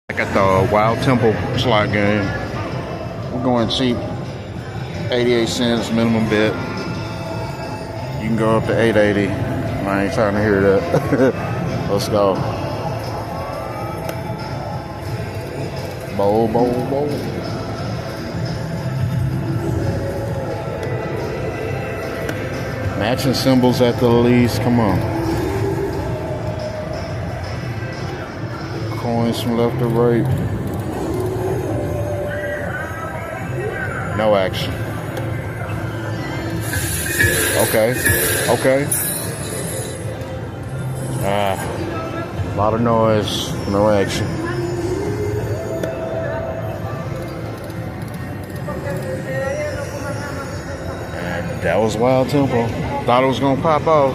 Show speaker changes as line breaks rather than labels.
Back at the Wild Temple slot game. We're going cheap. 88 cents minimum bet. You can go up to 880. I ain't trying to hear that. Let's go. Bowl. Matching symbols at the least. Come on. Coins from left to right. No action. Okay. A lot of noise. No action. And that was Wild Temple. Thought it was gonna pop off.